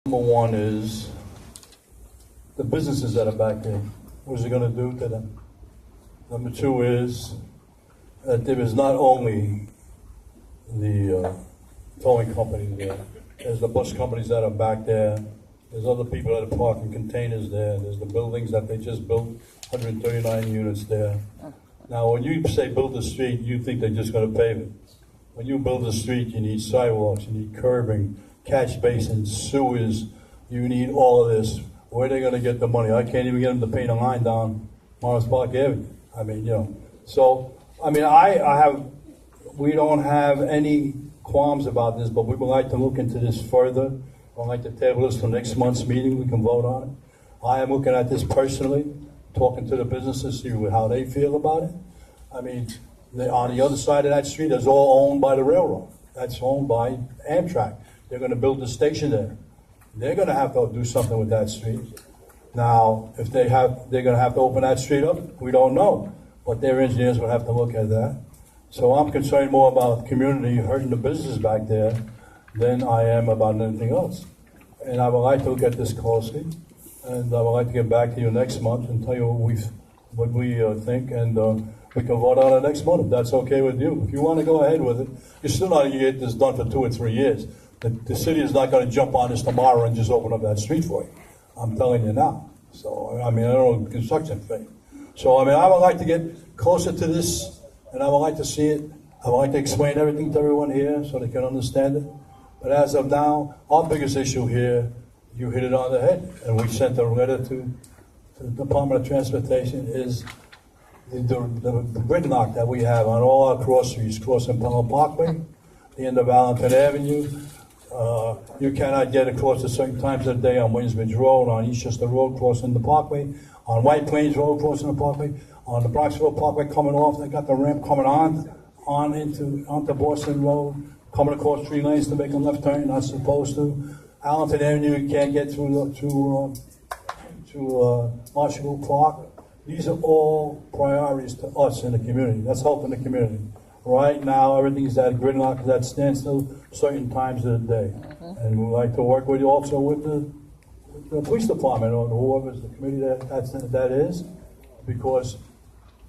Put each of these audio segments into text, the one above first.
Number one is the businesses that are back there. What is it going to do to them? Number two is that there is not only the towing companies there. There's the bus companies that are back there. There's other people that are parking containers there. There's the buildings that they just built, 139 units there. Now, when you say build a street, you think they're just going to pave it. When you build a street, you need sidewalks, you need curbing, catch basins, sewers. You need all of this. Where are they going to get the money? I can't even get them to paint a line down Morris Park Avenue. I mean, you know. So, I mean, we don't have any qualms about this, but we would like to look into this further. I'd like to table this for next month's meeting. We can vote on it. I am looking at this personally, talking to the businesses, see how they feel about it. I mean, on the other side of that street is all owned by the railroad. That's owned by Amtrak. They're going to build a station there. They're going to have to do something with that street. Now, if they're going to have to open that street up, we don't know. But their engineers will have to look at that. So I'm concerned more about the community hurting the business back there than I am about anything else. And I would like to look at this closely. And I would like to get back to you next month and tell you what we think. And we can vote on it next month if that's okay with you. If you want to go ahead with it, you're still not going to get this done for 2 or 3 years. The city is not going to jump on this tomorrow and just open up that street for you. I'm telling you now. So, I mean, I don't know construction thing. So, I mean, I would like to get closer to this, and I would like to see it. I would like to explain everything to everyone here so they can understand it. But as of now, our biggest issue here, you hit it on the head, and we sent a letter to the Department of Transportation, is the gridlock that we have on all our cross streets, crossing Pelham Parkway, the end of Allenton Avenue. You cannot get across at certain times of the day on Winsbridge Road, on Eastchester Road, crossing the Parkway, on White Plains Road, crossing the Parkway, on the Bronx Road Parkway coming off. They got the ramp coming onto Boston Road, coming across 3 lanes to make a left turn, not supposed to. Allenton Avenue, you can't get through Marshall Park. These are all priorities to us in the community. That's helping the community. Right now, everything's at gridlock, that standstill certain times of the day. And we like to work with you also with the police department or whoever's the committee that is, because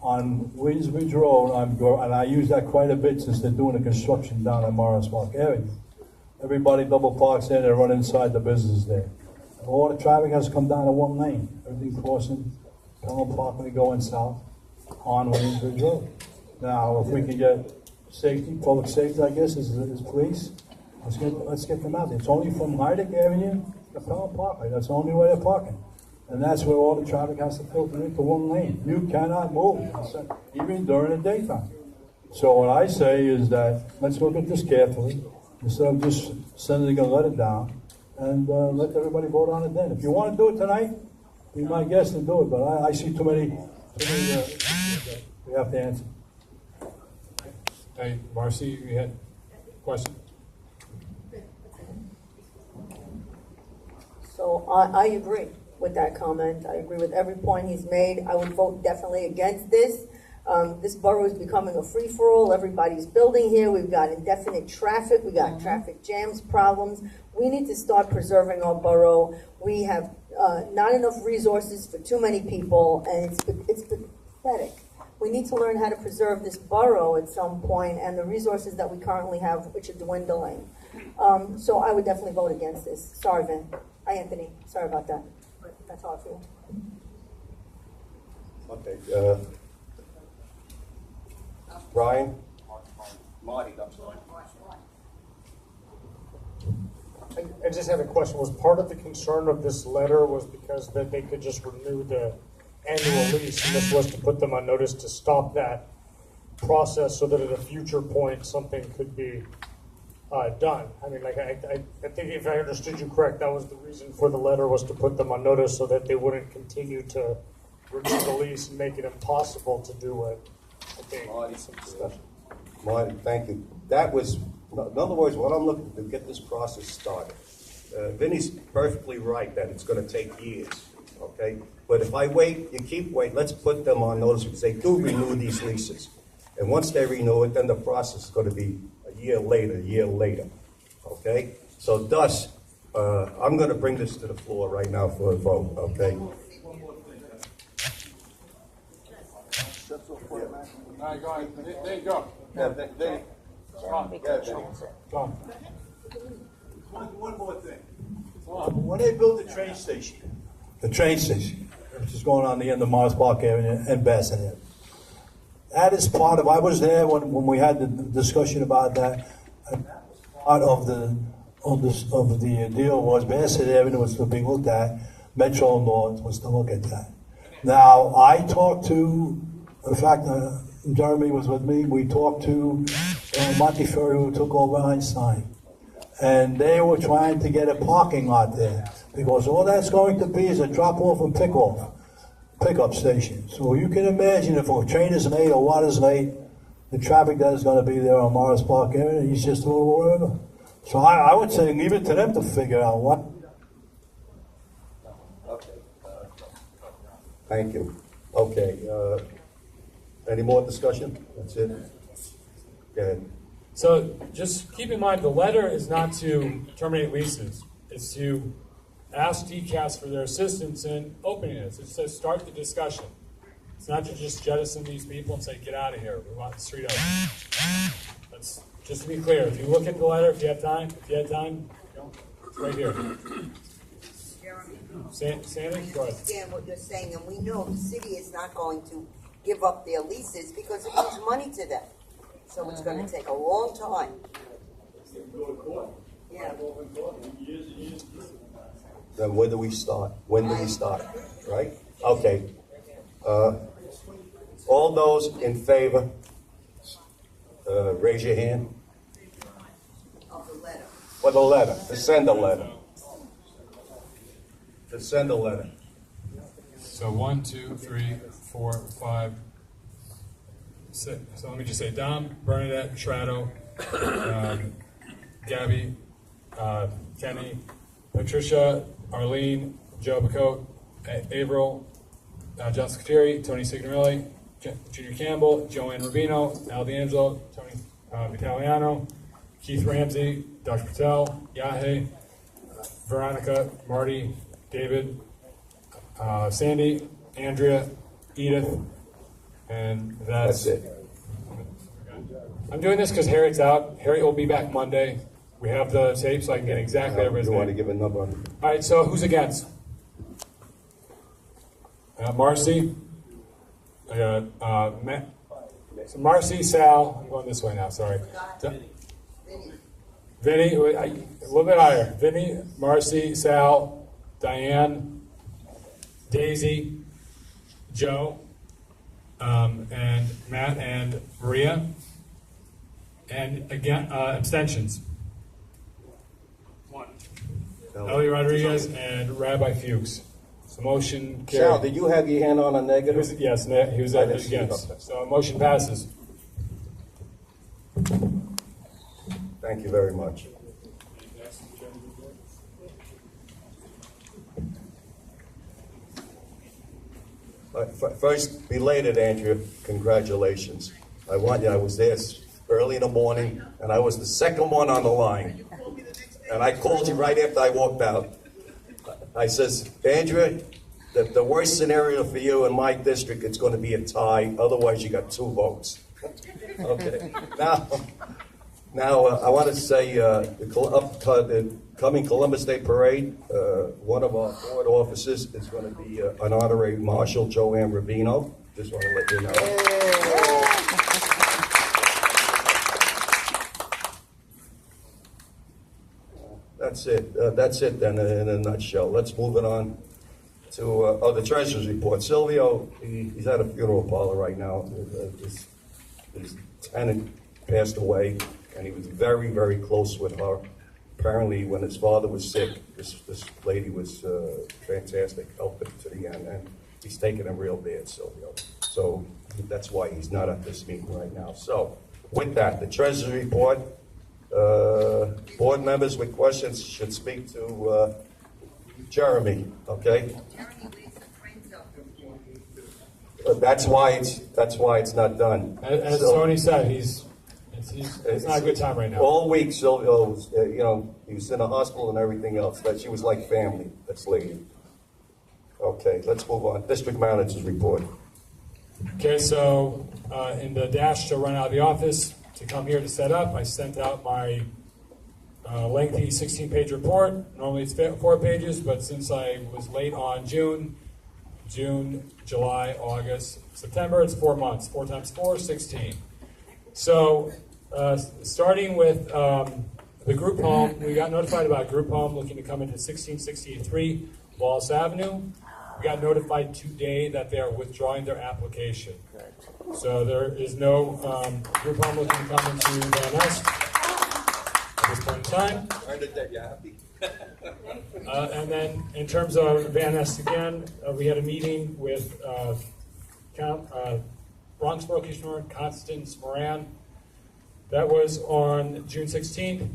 on Winsbridge Road, and I use that quite a bit since they're doing the construction down at Morris Park area. Everybody double parks there, they run inside the business there. All the traffic has come down to 1 lane. Everything crossing Pelham Parkway going south on Winsbridge Road. Now, if we can get safety, public safety, I guess, is police, let's get them out there. It's only from Heideck Avenue to Pelham Parkway. That's the only way they're parking. And that's where all the traffic has to filter into 1 lane. You cannot move, even during the daytime. So what I say is that let's look at this carefully, instead of just sending a letter down, and let everybody vote on it then. If you want to do it tonight, be my guest and do it, but I see too many we have to answer. Hey, Marcy, you had a question? So I agree with that comment. I agree with every point he's made. I would vote definitely against this. This borough is becoming a free-for-all. Everybody's building here. We've got indefinite traffic. We got traffic jams problems. We need to start preserving our borough. We have not enough resources for too many people, and it's pathetic. We need to learn how to preserve this borough at some point, and the resources that we currently have, which are dwindling. So I would definitely vote against this. Sorry, Vin. Hi, Anthony. Sorry about that. But that's how I feel. Okay. Brian? Marty, I'm sorry. I just have a question. Was part of the concern of this letter was because that they could just renew the annual lease, and this was to put them on notice to stop that process so that at a future point something could be done? I mean, like I think if I understood you correct, that was the reason for the letter, was to put them on notice so that they wouldn't continue to renew the lease and make it impossible to do it. I think. Marty, thank you. That was, in other words, what I'm looking to get this process started. Vinny's perfectly right that it's going to take years, okay? But if I wait, you keep waiting, let's put them on notice because they do renew these leases. And once they renew it, then the process is going to be a year later, okay? So thus, I'm gonna bring this to the floor right now for a vote, okay? All right, go ahead. There you go. Tom. One more thing. When they built the train station, which is going on the end of Morris Park area and Bassett Ave, that is part of, I was there when we had the discussion about that, and that was part of the deal was Bassett Avenue was to be looked at, Metro North was to look at that. Now, I talked to, in fact, Jeremy was with me, we talked to Montefiore, who took over Einstein. And they were trying to get a parking lot there, because all that's going to be is a drop-off and pickup station. So you can imagine if a train is late or water's late, the traffic that is going to be there on Morris Park area, you just throw it wherever. So I would say leave it to them to figure out what. Thank you. Okay, any more discussion? That's it? Go ahead. So just keep in mind, the letter is not to terminate leases. It's to ask DCAS for their assistance in opening this. It says start the discussion. It's not to just jettison these people and say, get out of here. We want the street open. That's just to be clear. If you look at the letter, if you have time, it's right here. Sandy, go ahead. Understand what you're saying, and we know the city is not going to give up their leases because it means money to them. So it's going to take a long time. Yeah. Then when do we start? When do we start? Right? Okay. All those in favor, raise your hand. Of the letter. For the letter, to send a letter. To send a letter. So 1, 2, 3, 4, 5, 6. So let me just say Dom, Bernadette, Trado, Gabby, Kenny, Patricia, Arlene, Joe Bacote, Averill, John Scuteri, Tony Signorelli, Junior Campbell, Joanne Rubino, Al D'Angelo, Tony Vitaliano, Keith Ramsey, Dr. Patel, Yahe, Veronica, Marty, David, Sandy, Andrea, Edith, and That's it. I'm doing this because Harriet's out. Harriet will be back Monday. We have the tape, so I can get exactly everybody's You want to name. give a number? All right, so who's against? Marcy. I got Matt. So Marcy, Sal. I'm going this way now. Sorry. Vinny. A little bit higher. Vinny, Marcy, Sal, Diane, Daisy, Joe, and Matt and Maria. And again, abstentions. Ellie Rodriguez and Rabbi Fuchs. So motion carried. Sal, did you have your hand on a negative? Yes, he was I didn't see it against. up there. So motion passes. Thank you very much. First, belated, Andrea, congratulations. I was there early in the morning, and I was the second one on the line. And I called you right after I walked out. I says, Andrea, the worst scenario for you in my district, it's going to be a tie. Otherwise, you got 2 votes. Okay. Now, I want to say the coming Columbus Day Parade, one of our board officers is going to be an honorary Marshal, Joanne Rubino. Just want to let you know. That's it then in a nutshell. Let's move it on to the treasurer's report. Silvio, he's at a funeral parlor right now. His tenant passed away, and he was very, very close with her. Apparently, when his father was sick, this lady was fantastic, helped him to the end, and he's taking him real bad, Silvio. So that's why he's not at this meeting right now. So with that, the treasurer's report. Board members with questions should speak to Jeremy, okay? That's why it's not done. As Tony said, it's not a good time right now. All week, Silvio, He was in a hospital and everything else. That she was like family, this lady. Okay, let's move on. District manager's report. Okay, so in the dash to run out of the office to come here to set up, I sent out my lengthy 16-page report. Normally it's 4 pages, but since I was late on June, July, August, September, it's 4 months. 4 times 4, 16. So starting with the group home, we got notified about a group home looking to come into 1663 Wallace Avenue. We got notified today that they are withdrawing their application. So there is no group home looking to come into Van Nest at this point in time. You happy? And then in terms of Van Nest again, we had a meeting with Bronx Borough Commissioner Constance Moran. That was on June 16th.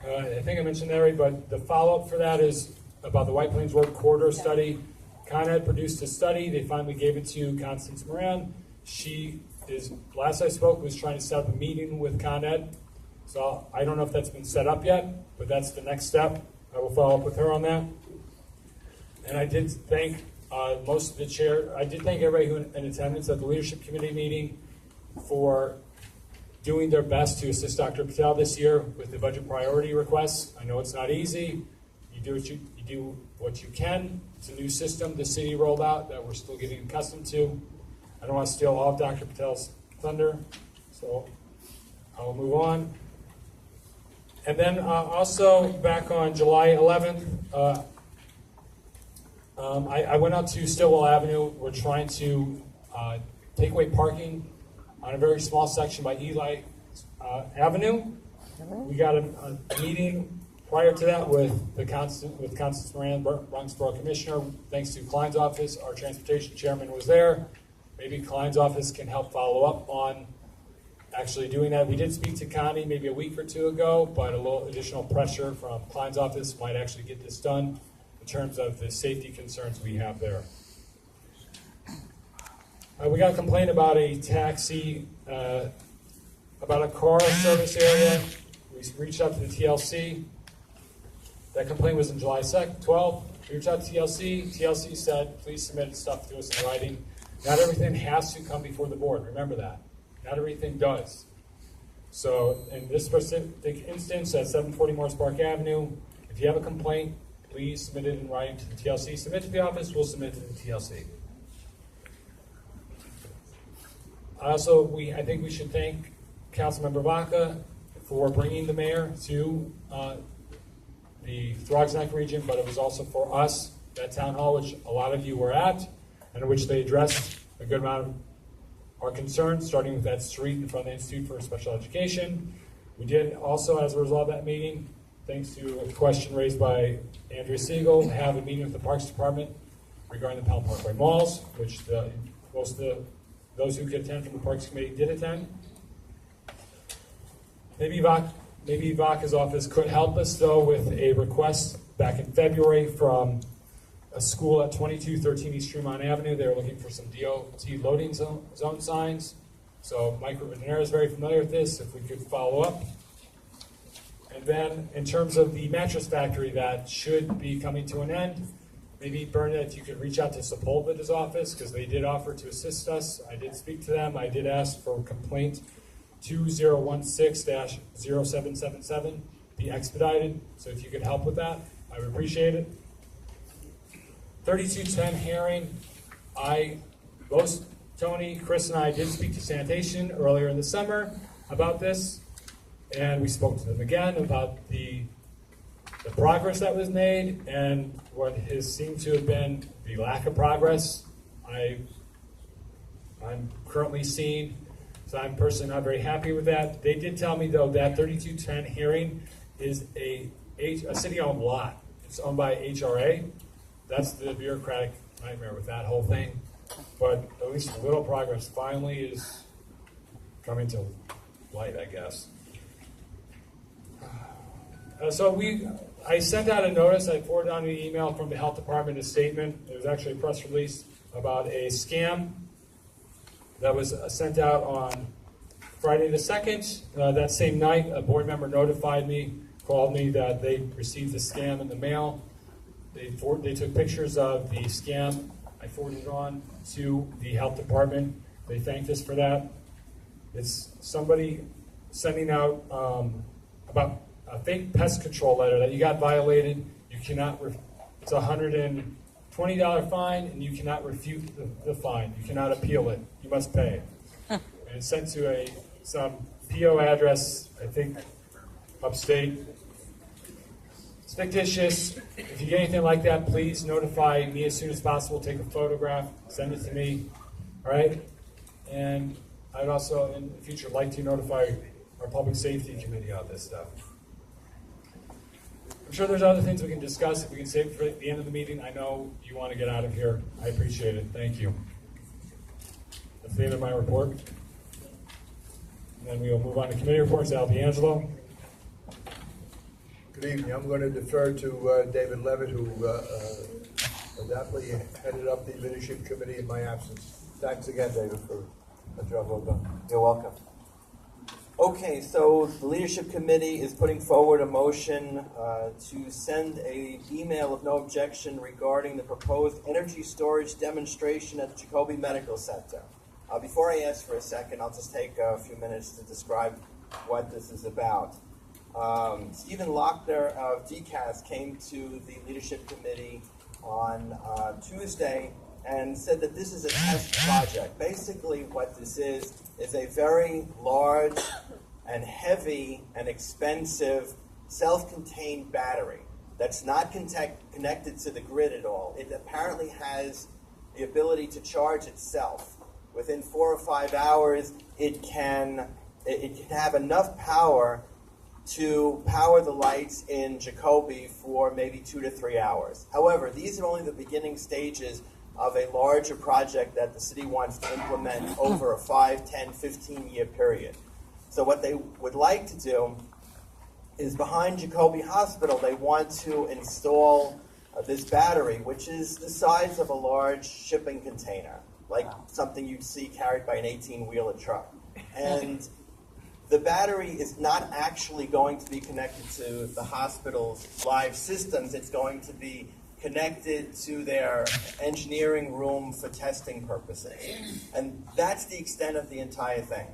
I think I mentioned that already, but the follow-up for that is about the White Plains Road Corridor study. Con Ed produced a study. They finally gave it to Constance Moran. She is, last I spoke, was trying to set up a meeting with Con Ed. So I don't know if that's been set up yet, but that's the next step. I will follow up with her on that. And I did thank most of the chair. I did thank everybody who in attendance at the leadership committee meeting for doing their best to assist Dr. Patel this year with the budget priority requests. I know it's not easy. You do what you can. It's a new system the city rolled out that we're still getting accustomed to. I don't want to steal all of Dr. Patel's thunder, so I'll move on. And then also back on July 11th, I went out to Stillwell Avenue. We're trying to take away parking on a very small section by Eli Avenue. We got a meeting prior to that with Constance Moran, Bronx Borough Commissioner. Thanks to Klein's office, our transportation chairman was there. Maybe Klein's office can help follow up on actually doing that. We did speak to Connie maybe a week or two ago, but a little additional pressure from Klein's office might actually get this done in terms of the safety concerns we have there. We got a complaint about a taxi, about a car service area. We reached out to the TLC. That complaint was on July 12th. We reached out to TLC. TLC said, please submit stuff to us in writing. Not everything has to come before the board. Remember that. Not everything does. So in this specific instance at 740 Morris Park Avenue, if you have a complaint, please submit it in writing to the TLC. Submit to the office, we'll submit to the TLC. Also, I think we should thank Councilmember Vaca for bringing the mayor to the Throgs Neck region, but it was also for us, that town hall, which a lot of you were at, and in which they addressed a good amount of our concerns, starting with that street in front of the Institute for Special Education. We did also, as a result of that meeting, thanks to a question raised by Andrea Siegel, have a meeting with the Parks Department regarding the Pelham Parkway malls, which most of those who could attend from the Parks Committee did attend. Maybe Vaca's office could help us, though, with a request back in February from a school at 2213 East Tremont Avenue. They were looking for some DOT loading zone signs. So Mike Rubenera is very familiar with this, if we could follow up. And then in terms of the mattress factory that should be coming to an end, maybe Bernadette, you could reach out to Sepulveda's office, because they did offer to assist us. I did speak to them. I did ask for complaint 2016-0777 be expedited. So if you could help with that, I would appreciate it. 3210 hearing. Tony, Chris, and I did speak to sanitation earlier in the summer about this, and we spoke to them again about the progress that was made and what has seemed to have been the lack of progress I'm currently seeing. So I'm personally not very happy with that. They did tell me, though, that 3210 hearing is a city-owned lot. It's owned by HRA. That's the bureaucratic nightmare with that whole thing. But at least a little progress finally is coming to light, I guess. I sent out a notice. I forwarded on an email from the health department, a statement. It was actually a press release about a scam that was sent out on Friday the 2nd. That same night, a board member notified me called me that they received a scam in the mail. They took pictures of the scam. I forwarded it on to the health department. They thanked us for that. It's somebody sending out about a fake pest control letter that you got violated. You cannot. It's a $120 fine, and you cannot refute the fine. You cannot appeal it. You must pay. And it's sent to some PO address, I think, upstate. It's fictitious. If you get anything like that, please notify me as soon as possible. Take a photograph, send it to me. All right? And I'd also, in the future, like to notify our Public Safety Committee on this stuff. I'm sure there's other things we can discuss. If we can save it for the end of the meeting, I know you want to get out of here. I appreciate it. Thank you. That's the end of my report. And then we will move on to committee reports. Al D'Angelo. Good evening. I'm going to defer to David Levitt, who adeptly headed up the leadership committee in my absence. Thanks again, David, for a job well done. You're welcome. Okay, so the leadership committee is putting forward a motion to send an email of no objection regarding the proposed energy storage demonstration at the Jacoby Medical Center. Before I ask for a second, I'll just take a few minutes to describe what this is about. Stephen Lochner of DCAS came to the leadership committee on Tuesday and said that this is a test project. Basically what this is a very large and heavy and expensive self-contained battery that's not connected to the grid at all. It apparently has the ability to charge itself. Within 4 or 5 hours, it can have enough power to power the lights in Jacoby for maybe 2 to 3 hours. However, these are only the beginning stages of a larger project that the city wants to implement over a 5, 10, 15-year period. So what they would like to do is behind Jacoby Hospital, they want to install this battery, which is the size of a large shipping container, like something you'd see carried by an 18-wheeler truck. And the battery is not actually going to be connected to the hospital's live systems. It's going to be connected to their engineering room for testing purposes. And that's the extent of the entire thing.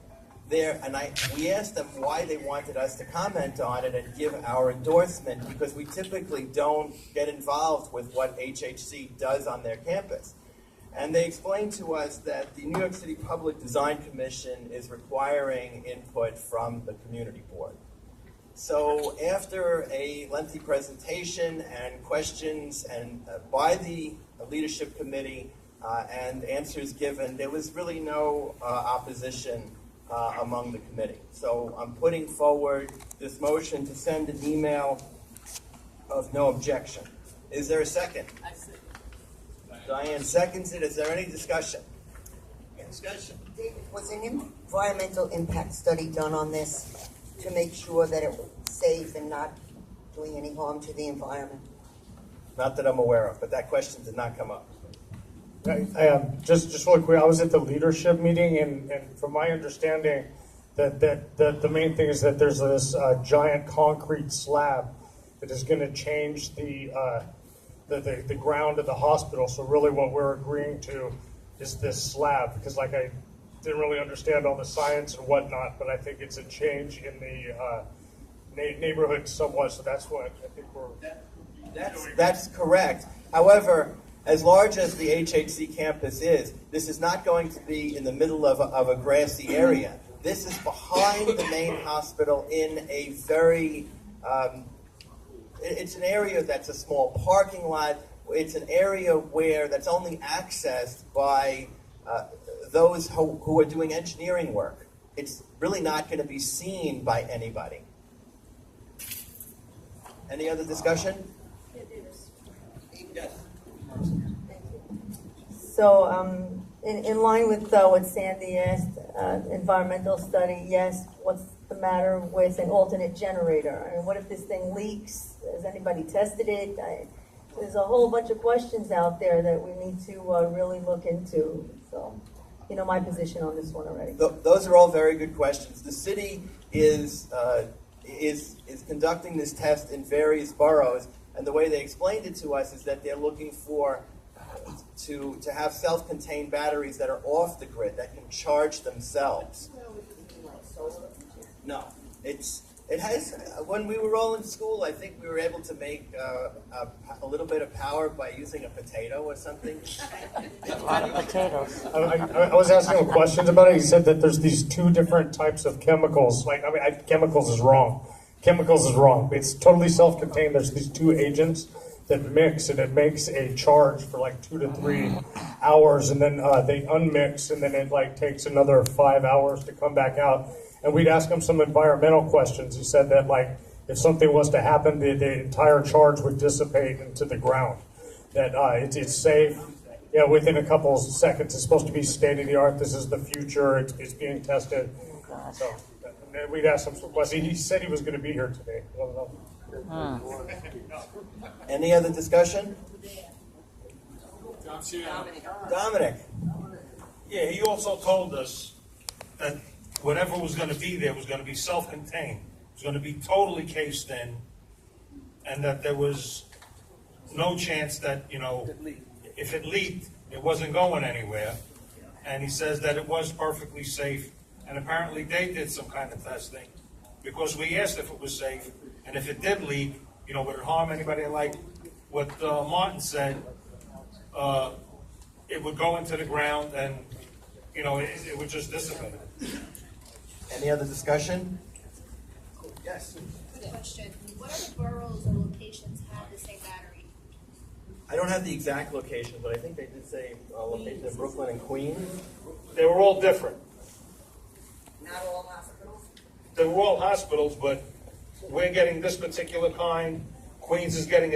We asked them why they wanted us to comment on it and give our endorsement, because we typically don't get involved with what HHC does on their campus. And they explained to us that the New York City Public Design Commission is requiring input from the community board. So after a lengthy presentation and questions and by the leadership committee and answers given, there was really no opposition among the committee. So I'm putting forward this motion to send an email of no objection. Is there a second? I see. Diane seconds it. Is there any discussion? Discussion. David, was an environmental impact study done on this to make sure that it was safe and not doing any harm to the environment? Not that I'm aware of, but that question did not come up. Just really quick, I was at the leadership meeting, and from my understanding, that the main thing is that there's this giant concrete slab that is going to change the ground of the hospital. So really what we're agreeing to is this slab, because like I didn't really understand all the science and whatnot, but I think it's a change in the neighborhood somewhat. So that's what I think we're That's correct. However, as large as the HHC campus is, this is not going to be in the middle of a grassy area. This is behind the main hospital in a very, it's an area that's a small parking lot. It's an area where that's only accessed by those who are doing engineering work. It's really not going to be seen by anybody. Any other discussion? Yes. So, in line with what Sandy asked, environmental study, yes. What's the matter with an alternate generator? I mean, what if this thing leaks? Has anybody tested it? There's a whole bunch of questions out there that we need to really look into. So, you know my position on this one already. Those are all very good questions. The city is is conducting this test in various boroughs, and the way they explained it to us is that they're looking for to have self-contained batteries that are off the grid that can charge themselves. No, it has. When we were all in school, I think we were able to make a little bit of power by using a potato or something. Potatoes. I was asking him questions about it. He said that there's these two different types of chemicals. Chemicals is wrong. Chemicals is wrong. It's totally self-contained. There's these two agents that mix, and it makes a charge for like 2 to 3 hours, and then they unmix, and then it like takes another 5 hours to come back out. And we'd ask him some environmental questions. He said that like if something was to happen, the entire charge would dissipate into the ground. That it's safe. Yeah, within a couple of seconds. It's supposed to be state of the art. This is the future. It's being tested. So we'd ask him some questions. He said he was going to be here today. I don't know. Any other discussion? Dominic. Yeah, he also told us that whatever was going to be there was going to be self-contained. It was going to be totally cased in, and that there was no chance that, if it leaked, it wasn't going anywhere. And he says that it was perfectly safe, and apparently they did some kind of testing, because we asked if it was safe, and if it did leak, would it harm anybody? Like what Martin said, it would go into the ground, and it would just dissipate. Any other discussion? Yes. Question: what other boroughs or locations have the same battery? I don't have the exact location, but I think they did say location in Brooklyn and Queens. They were all different. Not all hospitals? They were all hospitals, but we're getting this particular kind. Queens is getting